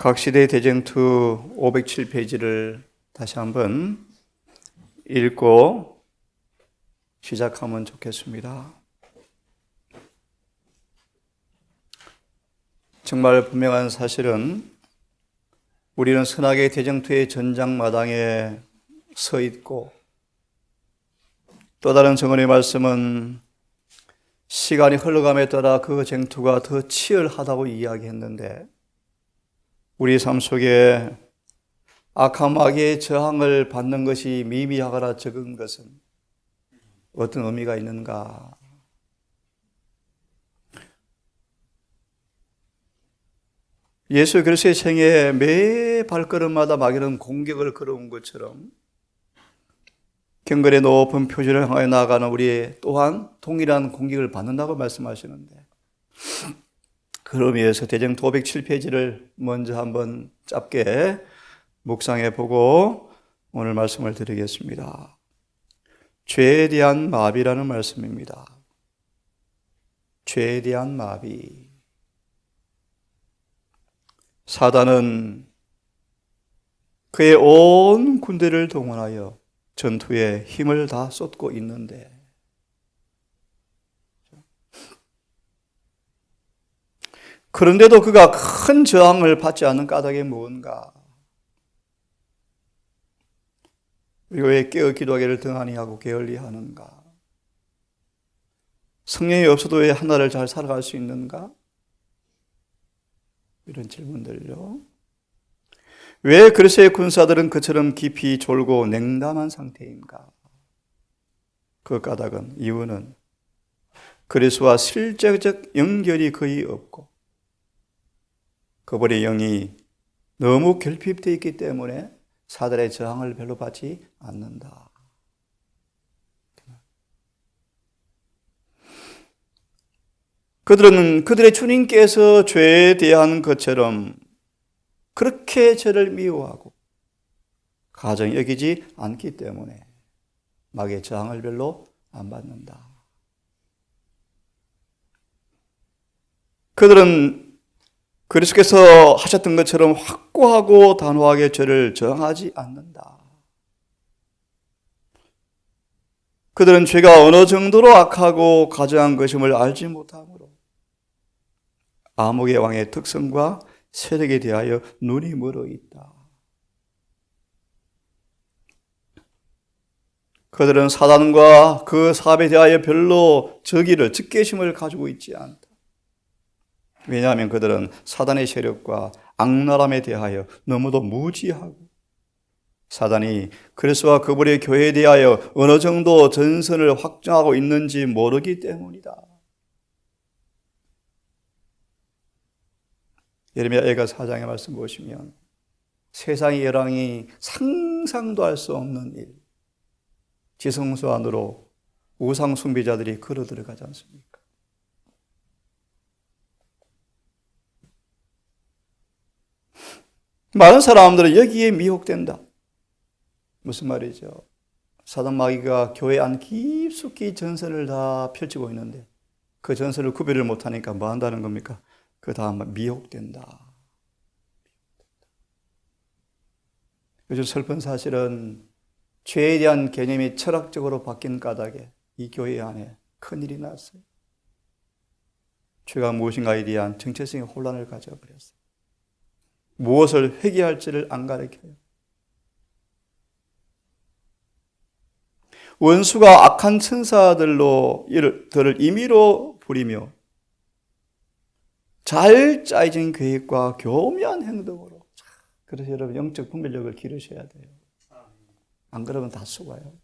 각시대 대쟁투 507페이지를 다시 한번 읽고 시작하면 좋겠습니다. 정말 분명한 사실은 우리는 선악의 대쟁투의 전장마당에 서 있고, 또 다른 성언의 말씀은 시간이 흘러감에 따라 그 쟁투가 더 치열하다고 이야기했는데, 우리 삶 속에 악한 마귀의 저항을 받는 것이 미미하거나 적은 것은 어떤 의미가 있는가? 예수 그리스도의 생애에 매 발걸음마다 마귀는 공격을 걸어온 것처럼 경건의 높은 표준을 향하여 나아가는 우리 또한 동일한 공격을 받는다고 말씀하시는데, 그럼 위해서 대쟁투 507페이지를 먼저 한번 짧게 묵상해 보고 오늘 말씀을 드리겠습니다. 죄에 대한 마비라는 말씀입니다. 죄에 대한 마비. 사단은 그의 온 군대를 동원하여 전투에 힘을 다 쏟고 있는데, 그런데도 그가 큰 저항을 받지 않는 까닭이 무언가? 우리가 왜 깨어 기도하기를 등한히 하고 게을리 하는가? 성령이 없어도 왜 하나를 잘 살아갈 수 있는가? 이런 질문들요. 왜 그리스도의 군사들은 그처럼 깊이 졸고 냉담한 상태인가? 그 까닭은, 이유는 그리스도와 실제적 연결이 거의 없고 그분의 영이 너무 결핍되어 있기 때문에 사단의 저항을 별로 받지 않는다. 그들은 그들의 주님께서 죄에 대한 것처럼 그렇게 죄를 미워하고 가정히 여기지 않기 때문에 마귀의 저항을 별로 안 받는다. 그들은 그리스도께서 하셨던 것처럼 확고하고 단호하게 죄를 저항하지 않는다. 그들은 죄가 어느 정도로 악하고 가증한 것임을 알지 못하므로 암흑의 왕의 특성과 세력에 대하여 눈이 멀어 있다. 그들은 사단과 그 사업에 대하여 별로 적개심을 가지고 있지 않다. 왜냐하면 그들은 사단의 세력과 악랄함에 대하여 너무도 무지하고, 사단이 그리스도와 그분의 교회에 대하여 어느 정도 전선을 확정하고 있는지 모르기 때문이다. 예레미야 애가 4장의 말씀 보시면 세상의 열왕이 상상도 할 수 없는 일, 지성소 안으로 우상 숭배자들이 걸어 들어가지 않습니까? 많은 사람들은 여기에 미혹된다. 무슨 말이죠? 사단 마귀가 교회 안 깊숙이 전선을 다 펼치고 있는데 그 전선을 구별을 못하니까 뭐 한다는 겁니까? 그 다음 미혹된다. 요즘 슬픈 사실은 죄에 대한 개념이 철학적으로 바뀐 까닭에 이 교회 안에 큰일이 났어요. 죄가 무엇인가에 대한 정체성의 혼란을 가져버렸어요. 무엇을 회개할지를 안 가르쳐요. 원수가 악한 천사들로 이들을 임의로 부리며 잘 짜여진 계획과 교묘한 행동으로, 그래서 여러분 영적 분별력을 기르셔야 돼요. 안 그러면 다 속아요.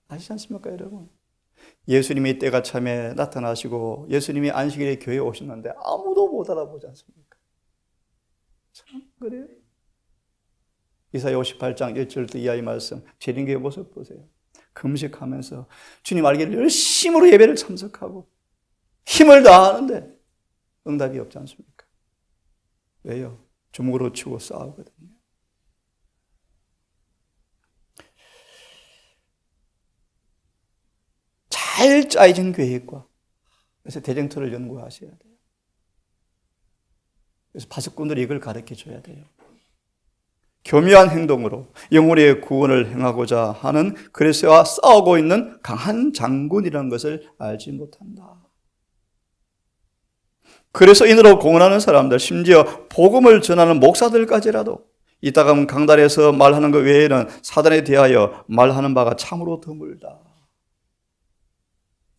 아시지 않습니까, 여러분? 예수님이 때가 참에 나타나시고 예수님이 안식일에 교회에 오셨는데 아무도 못 알아보지 않습니까? 참 그래요. 이사야 58장 1절부터 이하의 말씀, 재림교회 모습 보세요. 금식하면서 주님 알기를 열심으로 예배를 참석하고 힘을 다하는데 응답이 없지 않습니까? 왜요? 주먹으로 치고 싸우거든요. 잘 짜여진 계획과, 그래서 대쟁투를 연구하셔야 돼요. 그래서 파수꾼들이 이걸 가르쳐 줘야 돼요. 교묘한 행동으로 영혼의 구원을 행하고자 하는 그리스도와 싸우고 있는 강한 장군이라는 것을 알지 못한다. 그래서 인으로 공언하는 사람들, 심지어 복음을 전하는 목사들까지라도 이따가 강단에서 말하는 것 외에는 사단에 대하여 말하는 바가 참으로 드물다.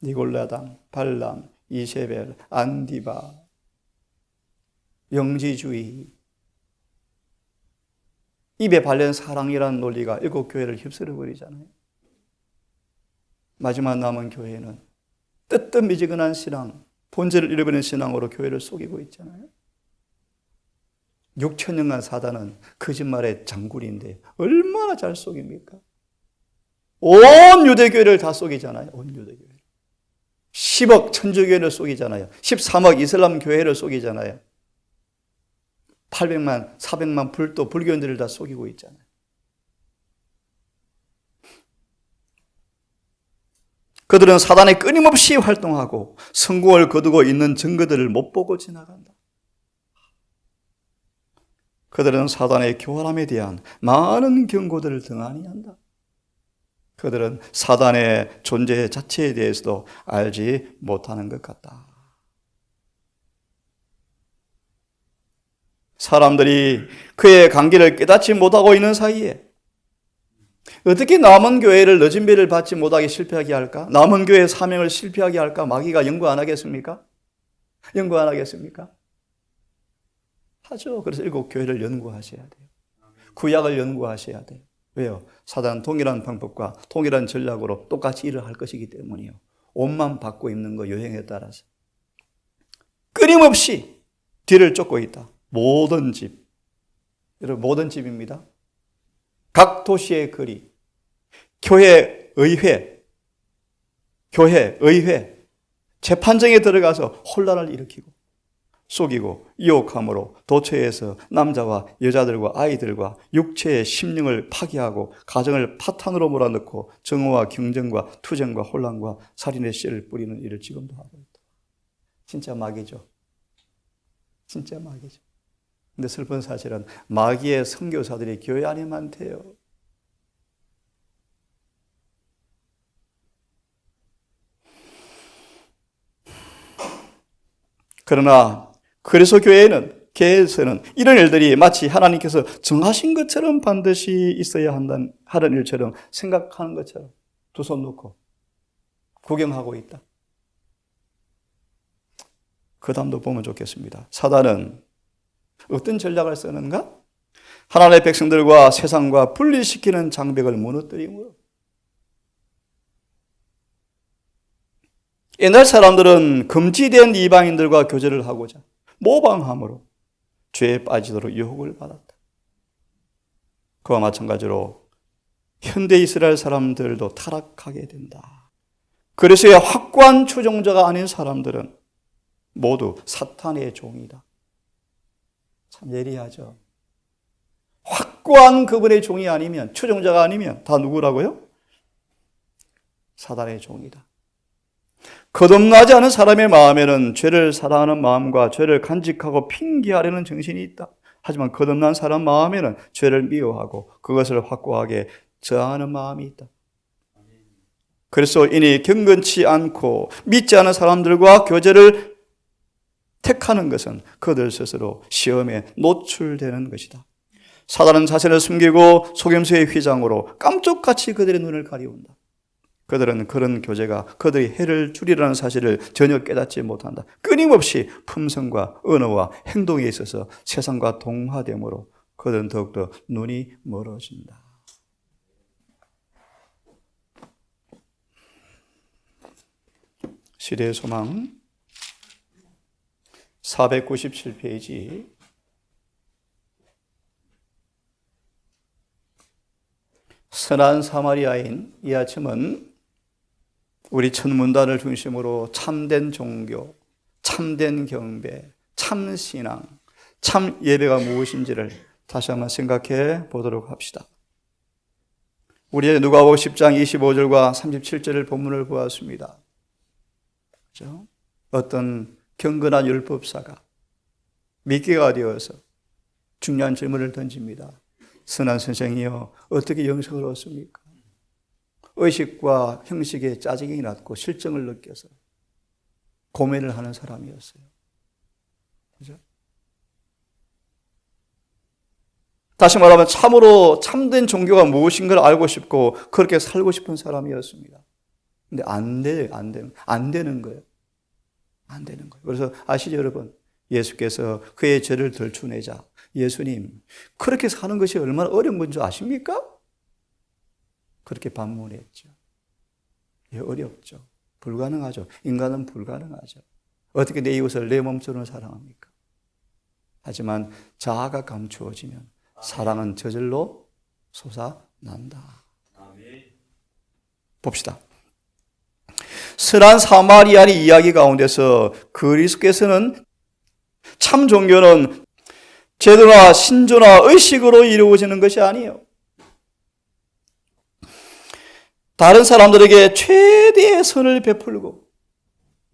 니골라당, 발람, 이세벨, 안디바, 영지주의, 입에 발린 사랑이라는 논리가 일곱 교회를 휩쓸어 버리잖아요. 마지막 남은 교회는 뜨뜻미지근한 신앙, 본질을 잃어버린 신앙으로 교회를 속이고 있잖아요. 6,000년간 사단은 거짓말의 장군인데 얼마나 잘 속입니까? 온 유대교회를 다 속이잖아요. 온 유대교회. 10억 천주교회를 속이잖아요. 13억 이슬람 교회를 속이잖아요. 800만, 400만 불교인들을 다 속이고 있잖아요. 그들은 사단에 끊임없이 활동하고 성공을 거두고 있는 증거들을 못 보고 지나간다. 그들은 사단의 교활함에 대한 많은 경고들을 등한히 한다. 그들은 사단의 존재 자체에 대해서도 알지 못하는 것 같다. 사람들이 그의 관계를 깨닫지 못하고 있는 사이에 어떻게 남은 교회를 늦은 배를 받지 못하게 실패하게 할까? 남은 교회의 사명을 실패하게 할까? 마귀가 연구 안 하겠습니까? 연구 안 하겠습니까? 하죠. 그래서 일곱 교회를 연구하셔야 돼요. 구약을 연구하셔야 돼요. 왜요? 사단은 동일한 방법과 동일한 전략으로 똑같이 일을 할 것이기 때문이요. 옷만 바꿔 입는 거 유행에 따라서. 끊임없이 뒤를 쫓고 있다. 모든 집. 여러분, 모든 집입니다. 각 도시의 거리, 교회, 의회, 재판정에 들어가서 혼란을 일으키고 속이고 유혹함으로 도처에서 남자와 여자들과 아이들과 육체의 심령을 파괴하고 가정을 파탄으로 몰아넣고 정오와 경쟁과 투쟁과 혼란과 살인의 씨를 뿌리는 일을 지금도 하고 있다. 진짜 마귀죠. 진짜 마귀죠. 근데 슬픈 사실은 마귀의 선교사들이 교회 안에 많대요. 그러나 그래서 교회에서는 이런 일들이 마치 하나님께서 정하신 것처럼 반드시 있어야 하는 일처럼 생각하는 것처럼 두 손 놓고 구경하고 있다. 그 다음도 보면 좋겠습니다. 사단은 어떤 전략을 쓰는가? 하나님의 백성들과 세상과 분리시키는 장벽을 무너뜨림으로. 옛날 사람들은 금지된 이방인들과 교제를 하고자 모방함으로 죄에 빠지도록 유혹을 받았다. 그와 마찬가지로 현대 이스라엘 사람들도 타락하게 된다. 그래서야 확고한 추종자가 아닌 사람들은 모두 사탄의 종이다. 참 예리하죠. 확고한 그분의 종이 아니면, 추종자가 아니면 다 누구라고요? 사단의 종이다. 거듭나지 않은 사람의 마음에는 죄를 사랑하는 마음과 죄를 간직하고 핑계하려는 정신이 있다. 하지만 거듭난 사람 마음에는 죄를 미워하고 그것을 확고하게 저항하는 마음이 있다. 그래서 이니 경건치 않고 믿지 않은 사람들과 교제를 택하는 것은 그들 스스로 시험에 노출되는 것이다. 사단은 자신을 숨기고 속임수의 휘장으로 깜짝같이 그들의 눈을 가리운다. 그들은 그런 교제가 그들이 해를 주리라는 사실을 전혀 깨닫지 못한다. 끊임없이 품성과 언어와 행동에 있어서 세상과 동화됨으로 그들은 더욱더 눈이 멀어진다. 시대의 소망 497페이지 선한 사마리아인 이 아침은 우리 천문단을 중심으로 참된 종교, 참된 경배, 참 신앙, 참 예배가 무엇인지를 다시 한번 생각해 보도록 합시다. 우리 누가복음 10장 25절과 37절을 본문을 보았습니다. 그렇죠? 어떤 경건한 율법사가 미끼가 어디어서 중요한 질문을 던집니다. 선한 선생이여, 어떻게 영생을 얻습니까? 의식과 형식에 짜증이 났고 실정을 느껴서 고민을 하는 사람이었어요. 그죠? 다시 말하면 참으로 참된 종교가 무엇인가를 알고 싶고 그렇게 살고 싶은 사람이었습니다. 근데 안 되는 거예요. 안 되는 거예요. 그래서 아시죠, 여러분? 예수께서 그의 죄를 덜추내자. 예수님, 그렇게 사는 것이 얼마나 어려운 건 줄 아십니까? 그렇게 반문했죠. 예, 어렵죠. 불가능하죠. 인간은 불가능하죠. 어떻게 내 이웃을 내 몸처럼 사랑합니까? 하지만 자아가 감추어지면 사랑은 저절로 솟아난다. 봅시다. 선한 사마리아의 이야기 가운데서 그리스도께서는 참 종교는 제도나 신조나 의식으로 이루어지는 것이 아니에요. 다른 사람들에게 최대의 선을 베풀고,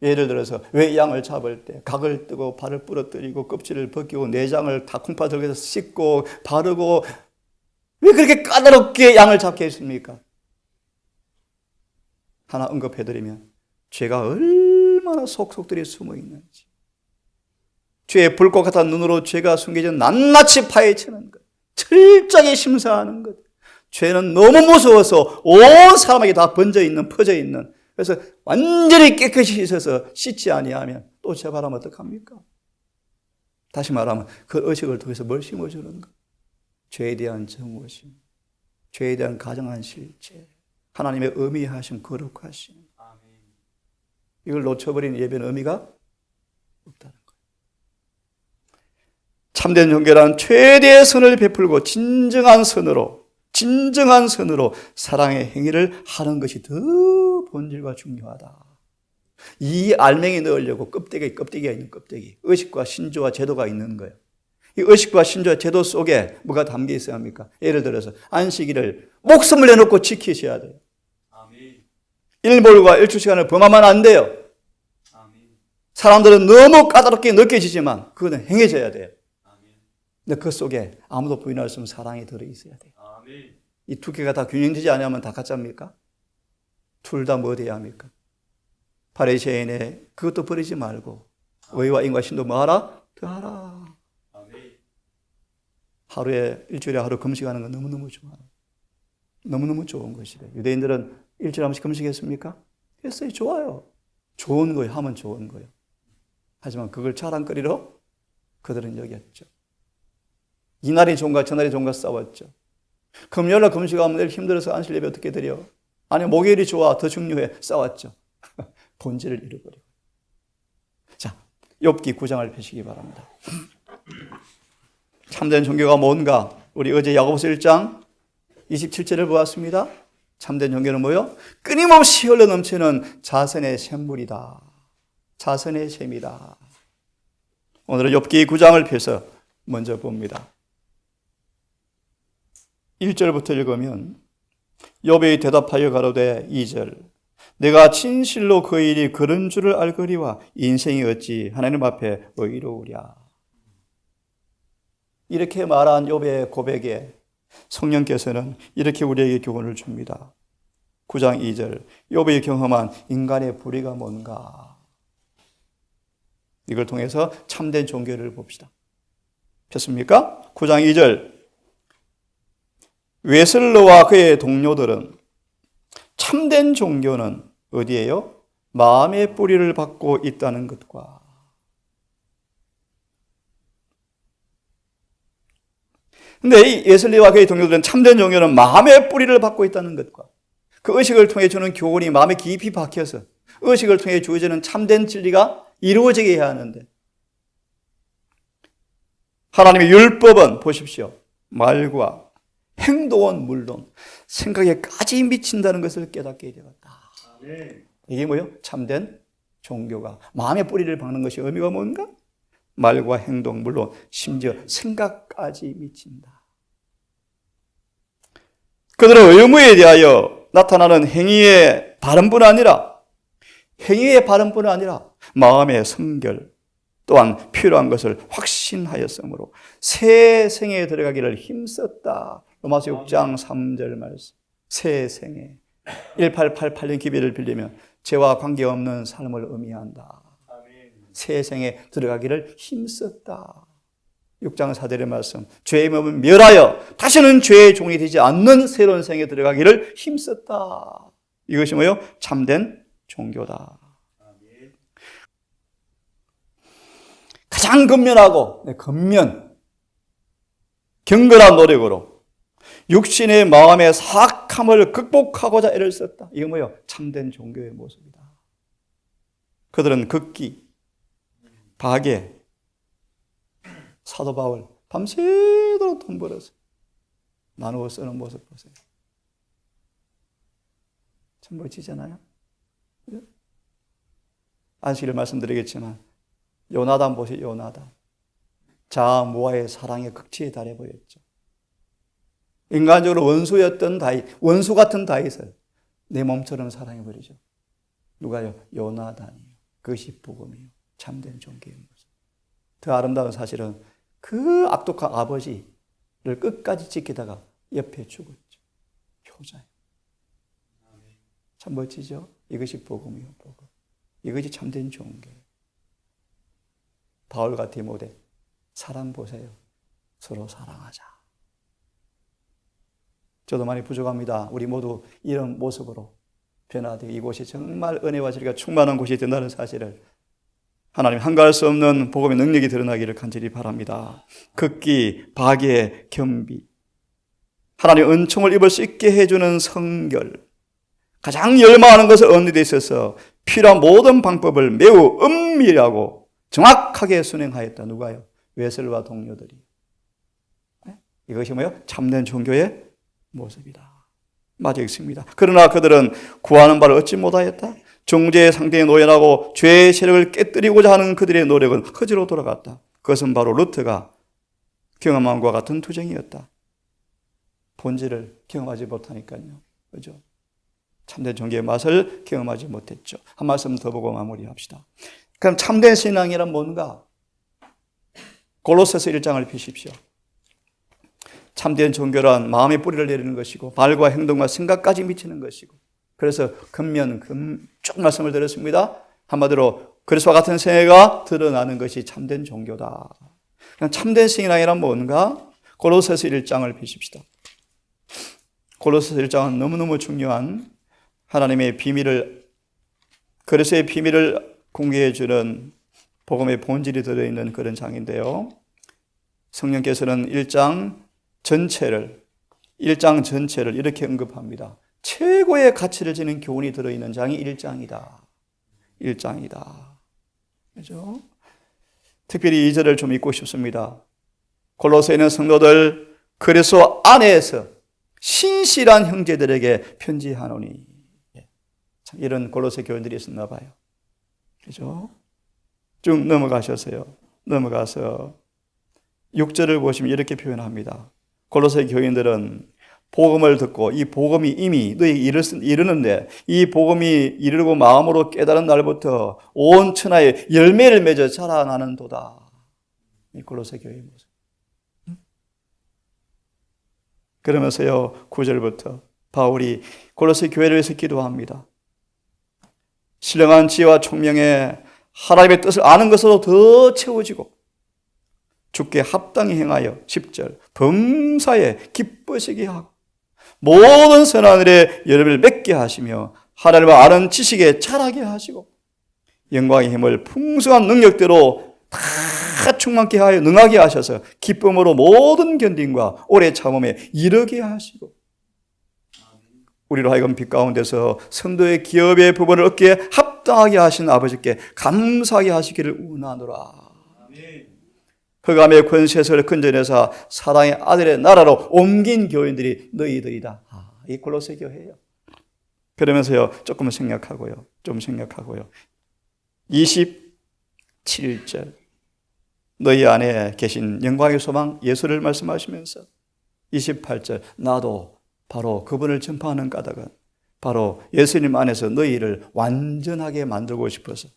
예를 들어서 왜 양을 잡을 때 각을 뜨고 발을 부러뜨리고 껍질을 벗기고 내장을 다 콩팥 들어서 씻고 바르고 왜 그렇게 까다롭게 양을 잡게 했습니까? 하나 언급해드리면 죄가 얼마나 속속들이 숨어 있는지, 죄의 불꽃 같은 눈으로 죄가 숨겨져 낱낱이 파헤치는 것, 철저하게 심사하는 것. 죄는 너무 무서워서 온 사람에게 다 번져 있는, 퍼져 있는. 그래서 완전히 깨끗이 씻어서 씻지 아니하면 또 재발하면 어떡합니까? 다시 말하면 그 의식을 통해서 뭘 심어주는 것? 죄에 대한 정오심, 죄에 대한 가정한 실체, 하나님의 의미하심, 거룩하심. 이걸 놓쳐버린 예배는 의미가 없다는 거예요. 참된 종교란 최대의 선을 베풀고 진정한 선으로 사랑의 행위를 하는 것이 더 본질과 중요하다. 이 알맹이 넣으려고 껍데기가 있는 껍데기, 의식과 신조와 제도가 있는 거예요. 이 의식과 신조와 제도 속에 뭐가 담겨 있어야 합니까? 예를 들어서 안식일을 목숨을 내놓고 지키셔야 돼요. 일몰과 일출시간을 범하면 안 돼요. 사람들은 너무 까다롭게 느껴지지만 그거는 행해져야 돼요. 근데 그 속에 아무도 부인할 수 없는 사랑이 들어있어야 돼요. 이 두 개가 다 균형되지 않으면 다 가짜입니까? 둘 다 뭐 돼야 합니까? 바리새인의 그것도 버리지 말고 의와 인과 신도 뭐 하라? 더하라. 일주일에 하루 금식하는 건 너무너무 좋아요. 너무너무 좋은 것이래. 유대인들은 일주일에 한 번씩 금식했습니까? 했어요. 좋아요. 좋은 거예요. 하면 좋은 거예요. 하지만 그걸 자랑거리로 그들은 여겼죠. 이날이 좋은가 저날이 좋은가 싸웠죠. 금요일날 금식하면 내일 힘들어서 안식 예배 어떻게 드려? 아니 목요일이 좋아 더 중요해 싸웠죠. 본질을 잃어버리고. 자, 욥기 9장을 펴시기 바랍니다. 참된 종교가 뭔가? 우리 어제 야고보서 1장 27절을 보았습니다. 참된 종교는 뭐요? 끊임없이 흘러넘치는 자선의 샘물이다. 자선의 샘이다. 오늘은 욥기 9장을 펴서 먼저 봅니다. 1절부터 읽으면 욥이 대답하여 가로되 2절 내가 진실로 그 일이 그런 줄을 알거리와 인생이 어찌 하나님 앞에 의로우랴. 이렇게 말한 욥의 고백에 성령께서는 이렇게 우리에게 교훈을 줍니다. 9장 2절 욥이 경험한 인간의 불의가 뭔가. 이걸 통해서 참된 종교를 봅시다. 폈습니까? 9장 2절 웨슬러와 그의 동료들은 참된 종교는 어디에요? 마음의 뿌리를 받고 있다는 것과 근데 이 웨슬리와 그의 동료들은 참된 종교는 마음의 뿌리를 받고 있다는 것과 그 의식을 통해 주는 교훈이 마음에 깊이 박혀서 의식을 통해 주어지는 참된 진리가 이루어지게 해야 하는데 하나님의 율법은 보십시오. 말과 행동은 물론 생각에까지 미친다는 것을 깨닫게 되었다. 이게 뭐예요? 참된 종교가 마음의 뿌리를 박는 것이 의미가 뭔가? 말과 행동 물론 심지어 생각까지 미친다. 그들은 의무에 대하여 나타나는 행위의 발언뿐 아니라 마음의 성결, 또한 필요한 것을 확신하였으므로 새 생에 들어가기를 힘썼다. 로마서 6장 3절 말씀. 새 생에 1888년 기별을 빌리면 죄와 관계없는 삶을 의미한다. 새 생에 들어가기를 힘썼다. 6장 4절의 말씀. 죄의 몸은 멸하여 다시는 죄의 종이 되지 않는 새로운 생에 들어가기를 힘썼다. 이것이 뭐요? 참된 종교다. 가장 근면하고 경건한 노력으로 육신의 마음의 사악함을 극복하고자 애를 썼다. 이거 뭐요? 참된 종교의 모습이다. 그들은 극기, 박애, 사도 바울 밤새도록 돈 벌어서 나누어 쓰는 모습 보세요. 참 멋지잖아요. 안식일 말씀드리겠지만 요나단 보세요. 요나단. 자아모아의 사랑의 극치에 달해 보였죠. 인간적으로 원수였던 다윗, 원수 같은 다윗을 내 몸처럼 사랑해버리죠. 누가요? 요나단이요. 그것이 복음이요. 참된 종교의 모습. 더 아름다운 사실은 그 악독한 아버지를 끝까지 지키다가 옆에 죽었죠. 효자예요. 참 멋지죠? 이것이 복음이요. 복음. 이것이 참된 종교예요. 바울과 디모데 사랑 보세요. 서로 사랑하자. 저도 많이 부족합니다. 우리 모두 이런 모습으로 변화되고 이곳이 정말 은혜와 진리가 충만한 곳이 된다는 사실을 하나님 한가할 수 없는 복음의 능력이 드러나기를 간절히 바랍니다. 극기, 박애, 겸비, 하나님의 은총을 입을 수 있게 해주는 성결, 가장 열망하는 것을 얻는 데 있어서 필요한 모든 방법을 매우 은밀하고 정확하게 순행하였다. 누가요? 웨슬과 동료들이. 이것이 뭐예요? 참된 종교의 모습이다. 맞아 있습니다. 그러나 그들은 구하는 바를 얻지 못하였다. 정죄의 상대에 노연하고 죄의 세력을 깨뜨리고자 하는 그들의 노력은 허지로 돌아갔다. 그것은 바로 루트가 경험한 것과 같은 투쟁이었다. 본질을 경험하지 못하니까요. 그죠? 참된 종교의 맛을 경험하지 못했죠. 한 말씀 더 보고 마무리합시다. 그럼 참된 신앙이란 뭔가? 골로새서 1장을 펴십시오. 참된 종교란 마음의 뿌리를 내리는 것이고 말과 행동과 생각까지 미치는 것이고, 그래서 쭉 말씀을 드렸습니다. 한마디로 그리스도와 같은 생애가 드러나는 것이 참된 종교다. 참된 신앙이란 뭔가? 골로새서 1장을 펴십시다. 골로새서 1장은 너무너무 중요한 하나님의 비밀을, 그리스도의 비밀을 공개해 주는 복음의 본질이 들어있는 그런 장인데요. 성령께서는 1장 전체를 이렇게 언급합니다. 최고의 가치를 지닌 교훈이 들어있는 장이 1장이다. 1장이다. 그죠? 특별히 2절을 좀 읽고 싶습니다. 골로새에 있는 성도들 그리스도 안에서 신실한 형제들에게 편지하노니. 참 이런 골로새 교인들이 있었나 봐요. 그죠? 쭉 넘어가서 6절을 보시면 이렇게 표현합니다. 골로새 교인들은 복음을 듣고 이 복음이 이미 너희에게 이르는데 이 복음이 이르고 마음으로 깨달은 날부터 온 천하에 열매를 맺어 자라나는 도다. 이 골로새 교회의 모습. 그러면서요 9절부터 바울이 골로새 교회를 위해서 기도합니다. 신령한 지혜와 총명에 하나님의 뜻을 아는 것으로 더 채워지고 주께 합당히 행하여 10절 범사에 기쁘시게 하고 모든 선한 일에 열매를 맺게 하시며 하나님을 아는 지식에 자라게 하시고 영광의 힘을 풍성한 능력대로 다 충만케 하여 능하게 하셔서 기쁨으로 모든 견딘과 오래 참음에 이르게 하시고 우리로 하여금 빛 가운데서 성도의 기업의 부분을 얻기에 합당하게 하신 아버지께 감사하게 하시기를 원하노라. 흑암의 권세에서 근전해서 사랑의 아들의 나라로 옮긴 교인들이 너희들이다. 이 골로새 교회예요. 그러면서요 조금 생략하고요. 27절 너희 안에 계신 영광의 소망 예수를 말씀하시면서 28절 나도 바로 그분을 전파하는 까닭은 바로 예수님 안에서 너희를 완전하게 만들고 싶어서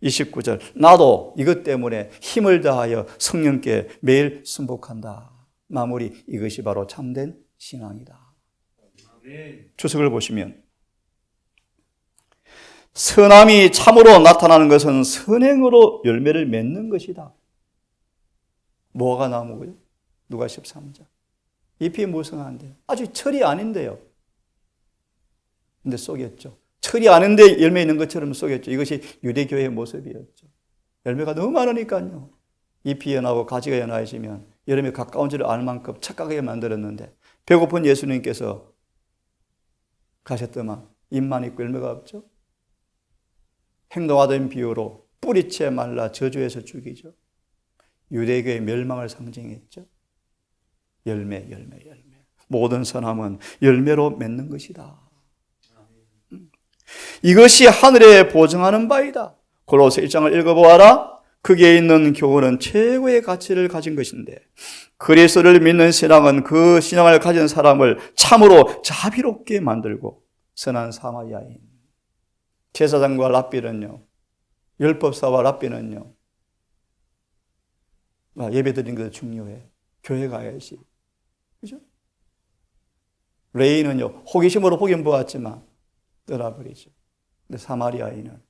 29절 나도 이것 때문에 힘을 다하여 성령께 매일 순복한다. 마무리 이것이 바로 참된 신앙이다. 주석을 보시면 선함이 참으로 나타나는 것은 선행으로 열매를 맺는 것이다. 뭐가 나무고요? 누가 13장. 잎이 무성한데 아직 철이 아닌데요. 근데 쏘겠죠. 철이 아닌데 열매 있는 것처럼 쏘겠죠. 이것이 유대교회의 모습이었죠. 열매가 너무 많으니까요. 잎이 연하고 가지가 연하해지면 여름에 가까운 줄을 알 만큼 착각하게 만들었는데 배고픈 예수님께서 가셨더만 잎만 있고 열매가 없죠. 행동하던 비유로 뿌리채 말라 저주해서 죽이죠. 유대교의 멸망을 상징했죠. 열매. 모든 선함은 열매로 맺는 것이다. 이것이 하늘에 보증하는 바이다. 골로새 1장을 읽어보아라. 거기에 있는 교훈은 최고의 가치를 가진 것인데 그리스도를 믿는 신앙은 그 신앙을 가진 사람을 참으로 자비롭게 만들고 선한 사마리아인 제사장과 랍비는요, 율법사와 랍비는요, 예배 드리는 것도 중요해. 교회 가야지. 그죠? 레이는요, 호기심으로 보긴 보았지만 떠나버리죠. 근데 사마리아인은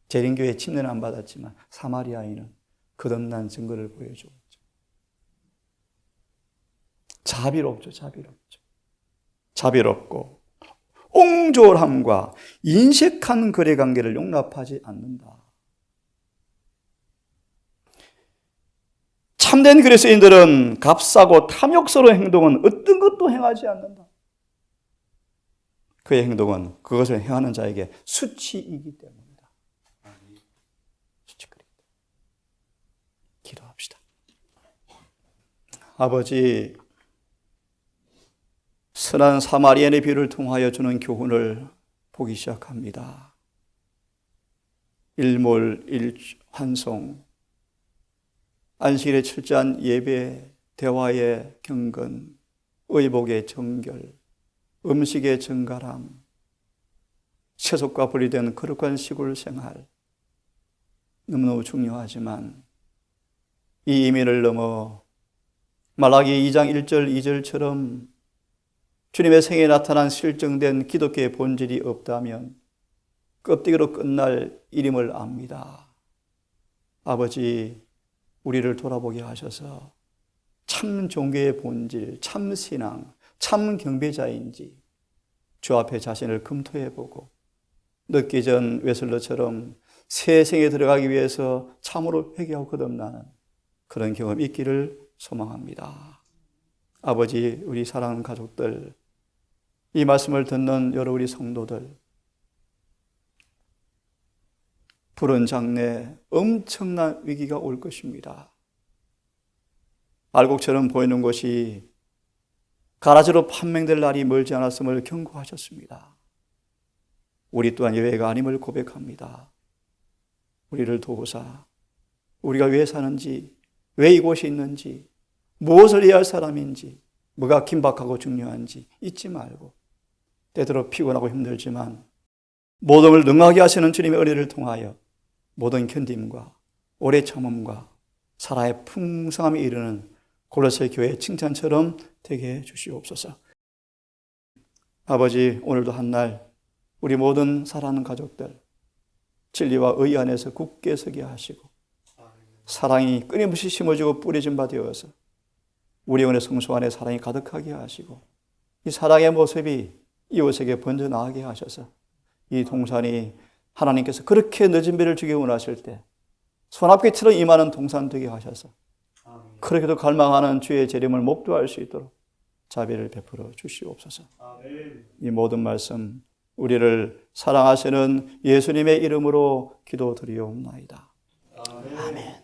재림교회 침례는 안 받았지만 사마리아인은 거듭난 증거를 보여주었죠. 자비롭고 옹졸함과 인색한 거래관계를 용납하지 않는다. 참된 그리스도인들은 값싸고 탐욕스러운 행동은 어떤 것도 행하지 않는다. 그의 행동은 그것을 행하는 자에게 수치이기 때문이다. 수치거리다. 기도합시다. 아버지, 선한 사마리아인의 비유를 통하여 주는 교훈을 보기 시작합니다. 일몰일환송, 안식일에 철저한 예배, 대화의 경건, 의복의 정결, 음식의 정갈함, 세속과 분리된 거룩한 시골 생활, 너무너무 중요하지만 이 의미를 넘어 말라기 2장 1절 2절처럼 주님의 생에 나타난 실정된 기독교의 본질이 없다면 껍데기로 끝날 일임을 압니다. 아버지, 우리를 돌아보게 하셔서 참 종교의 본질, 참 신앙, 참 경배자인지 주 앞에 자신을 검토해보고 늦기 전 웨슬러처럼 새 생에 들어가기 위해서 참으로 회개하고 거듭나는 그런 경험이 있기를 소망합니다. 아버지, 우리 사랑하는 가족들, 이 말씀을 듣는 여러 우리 성도들, 푸른 장래 엄청난 위기가 올 것입니다. 알곡처럼 보이는 것이 가라지로 판명될 날이 멀지 않았음을 경고하셨습니다. 우리 또한 예외가 아님을 고백합니다. 우리를 도우사 우리가 왜 사는지, 왜 이곳이 있는지, 무엇을 해야 할 사람인지, 뭐가 긴박하고 중요한지 잊지 말고 때때로 피곤하고 힘들지만 모든 걸 능하게 하시는 주님의 은혜를 통하여 모든 견딤과 오래 참음과 사랑의 풍성함에 이르는 골로새 교회의 칭찬처럼 되게 해 주시옵소서. 아버지, 오늘도 한날 우리 모든 사랑하는 가족들 진리와 의 안에서 굳게 서게 하시고 사랑이 끊임없이 심어지고 뿌려진 바 되어서 우리 영혼의 성소 안에 사랑이 가득하게 하시고 이 사랑의 모습이 이웃에게 번져나가게 하셔서 이 동산이 하나님께서 그렇게 늦은 비를 주기 원하실 때 소나비처럼 임하는 동산 되게 하셔서 그렇게도 갈망하는 주의 재림을 목도할 수 있도록 자비를 베풀어 주시옵소서. 이 모든 말씀 우리를 사랑하시는 예수님의 이름으로 기도드리옵나이다. 아멘.